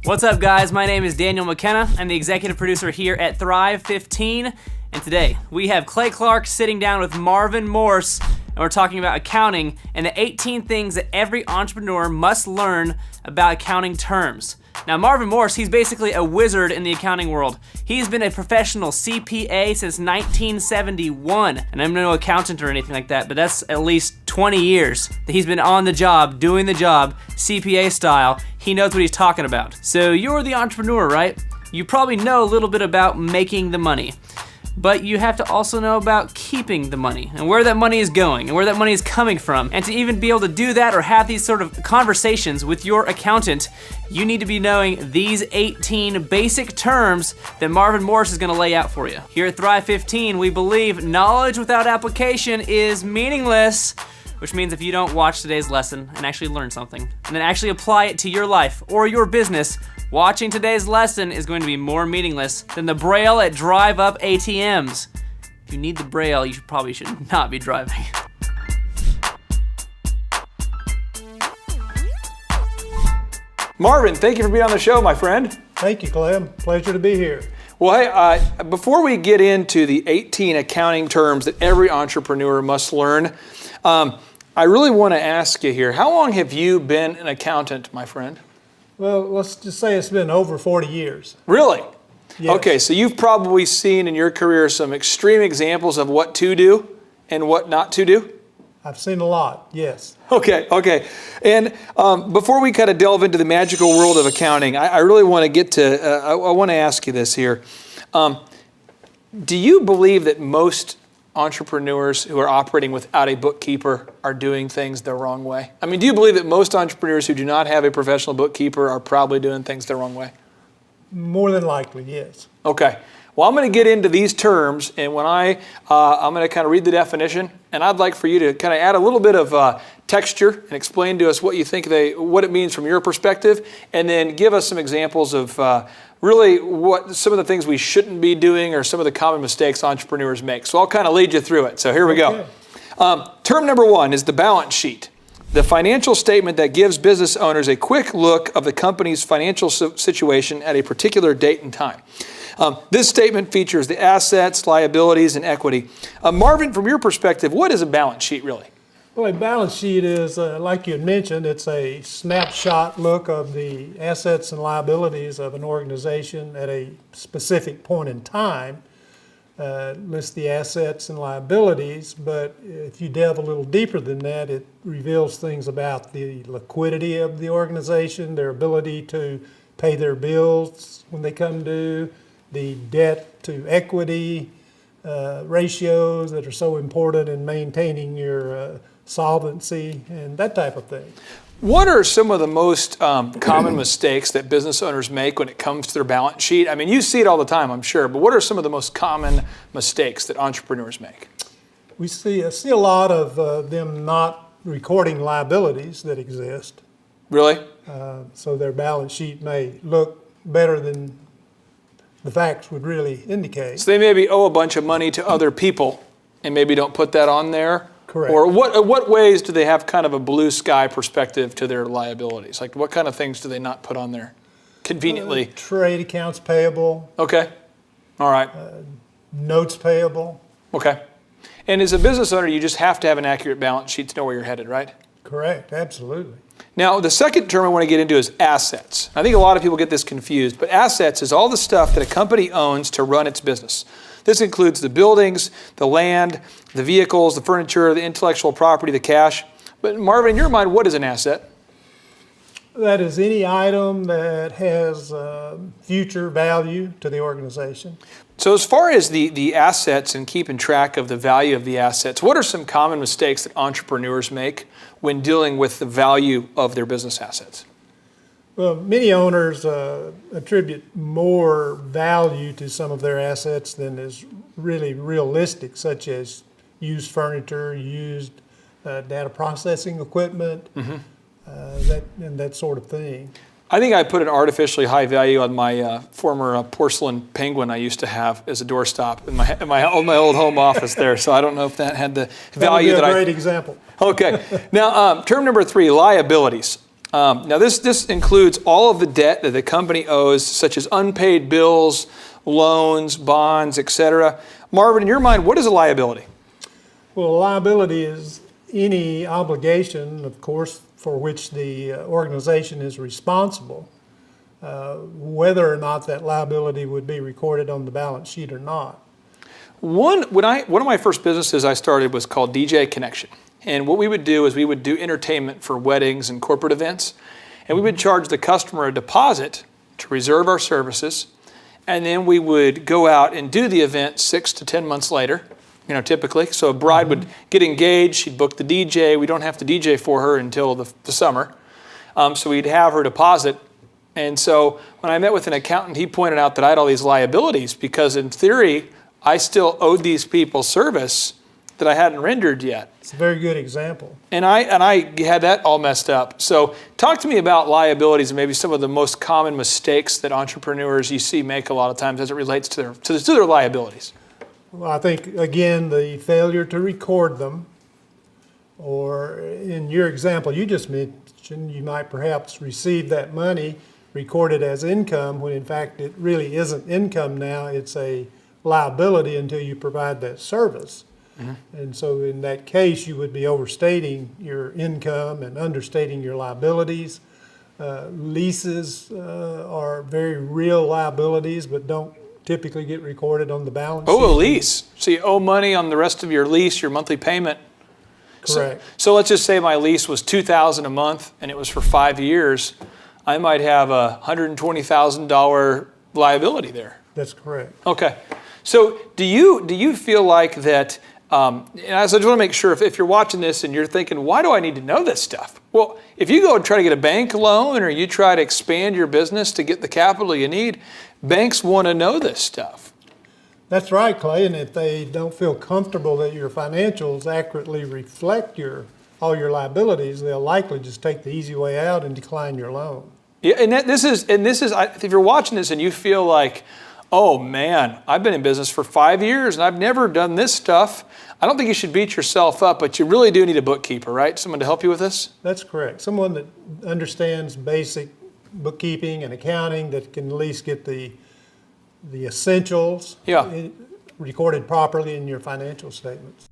What's up, guys? My name is Daniel McKenna. I'm the executive producer here at Thrive 15, and today we have Clay Clark sitting down with Marvin Morse, and we're talking about accounting and the 18 things that every entrepreneur must learn about accounting terms. Now, Marvin Morse, he's basically a wizard in the accounting world. He's been a professional CPA since 1971, and I'm no accountant or anything like that, but that's at least 20 years that he's been on the job, doing the job, CPA style. He knows what he's talking about. So you're the entrepreneur, right? You probably know a little bit about making the money, but you have to also know about keeping the money and where that money is going and where that money is coming from. And to even be able to do that or have these sort of conversations with your accountant, you need to be knowing these 18 basic terms that Marvin Morse is gonna lay out for you. Here at Thrive 15, we believe knowledge without application is meaningless, which means if you don't watch today's lesson and actually learn something and then actually apply it to your life or your business, watching today's lesson is going to be more meaningless than the Braille at drive-up ATMs. If you need the Braille, you probably should not be driving. Marvin, thank you for being on the show, my friend. Thank you, Clem. Pleasure to be here. Well, hey, before we get into the 18 accounting terms that every entrepreneur must learn, I really want to ask you here, how long have you been an accountant, my friend? Well, let's just say it's been over 40 years. Really? Yes. Okay, so you've probably seen in your career some extreme examples of what to do and what not to do? I've seen a lot, yes. Okay. And before we kind of delve into the magical world of accounting, I really want to get to, I want to ask you this here. Do you believe that most entrepreneurs who are operating without a bookkeeper are doing things the wrong way? I mean, do you believe that most entrepreneurs who do not have a professional bookkeeper are probably doing things the wrong way? More than likely, yes. Okay. Well, I'm going to get into these terms, and when I'm going to kind of read the definition, and I'd like for you to kind of add a little bit of texture and explain to us what you think what it means from your perspective, and then give us some examples of really what some of the things we shouldn't be doing or some of the common mistakes entrepreneurs make. So I'll kind of lead you through it. So here we go. Term number one is the balance sheet. The financial statement that gives business owners a quick look of the company's financial situation at a particular date and time. This statement features the assets, liabilities, and equity. Marvin, from your perspective, what is a balance sheet really? Well, a balance sheet is, like you had mentioned, it's a snapshot look of the assets and liabilities of an organization at a specific point in time. Lists the assets and liabilities, but if you delve a little deeper than that, it reveals things about the liquidity of the organization, their ability to pay their bills when they come due, the debt to equity ratios that are so important in maintaining your solvency and that type of thing. What are some of the most common mistakes that business owners make when it comes to their balance sheet? I mean, you see it all the time, I'm sure, but what are some of the most common mistakes that entrepreneurs make? We see a lot of them not recording liabilities that exist. Really? So their balance sheet may look better than the facts would really indicate. So they maybe owe a bunch of money to other people and maybe don't put that on there? Correct. Or what ways do they have kind of a blue sky perspective to their liabilities? Like what kind of things do they not put on there conveniently? Trade accounts payable. Okay. All right. Notes payable. Okay. And as a business owner, you just have to have an accurate balance sheet to know where you're headed, right? Correct. Absolutely. Now, the second term I want to get into is assets. I think a lot of people get this confused, but assets is all the stuff that a company owns to run its business. This includes the buildings, the land, the vehicles, the furniture, the intellectual property, the cash. But Marvin, in your mind, what is an asset? That is any item that has future value to the organization. So as far as the assets and keeping track of the value of the assets, what are some common mistakes that entrepreneurs make when dealing with the value of their business assets? Well, many owners attribute more value to some of their assets than is really realistic, such as used furniture, used data processing equipment, that sort of thing. I think I put an artificially high value on my former porcelain penguin I used to have as a doorstop in my old home office there. So I don't know if that had the value that would be that a great example. Okay. Now, term number 3, liabilities. Now this includes all of the debt that the company owes, such as unpaid bills, loans, bonds, etc. Marvin, in your mind, what is a liability? Well, a liability is any obligation, of course, for which the organization is responsible, whether or not that liability would be recorded on the balance sheet or not. One of my first businesses I started was called DJ Connection. And what we would do is we would do entertainment for weddings and corporate events. And we would charge the customer a deposit to reserve our services. And then we would go out and do the event 6 to 10 months later, typically. So a bride would get engaged, she'd book the DJ. We don't have to DJ for her until the summer. So we'd have her deposit. And so when I met with an accountant, he pointed out that I had all these liabilities because in theory, I still owed these people service that I hadn't rendered yet. It's a very good example. And I had that all messed up. So talk to me about liabilities and maybe some of the most common mistakes that entrepreneurs you see make a lot of times as it relates to their liabilities. Well, I think, again, the failure to record them, or in your example you just mentioned, you might perhaps receive that money recorded as income when in fact it really isn't income now, it's a liability until you provide that service. And so in that case, you would be overstating your income and understating your liabilities. Leases are very real liabilities, but don't typically get recorded on the balance sheet. Oh, a lease. So you owe money on the rest of your lease, your monthly payment. Correct. So let's just say my lease was $2,000 a month and it was for 5 years. I might have a $120,000 liability there. That's correct. Okay. So do you feel like that? And I just want to make sure if you're watching this and you're thinking, why do I need to know this stuff? Well, if you go and try to get a bank loan or you try to expand your business to get the capital you need, banks want to know this stuff. That's right, Clay. And if they don't feel comfortable that your financials accurately reflect all your liabilities, they'll likely just take the easy way out and decline your loan. Yeah, and this is if you're watching this and you feel like, oh man, I've been in business for 5 years and I've never done this stuff. I don't think you should beat yourself up, but you really do need a bookkeeper, right? Someone to help you with this? That's correct. Someone that understands basic bookkeeping and accounting that can at least get the essentials recorded properly in your financial statements.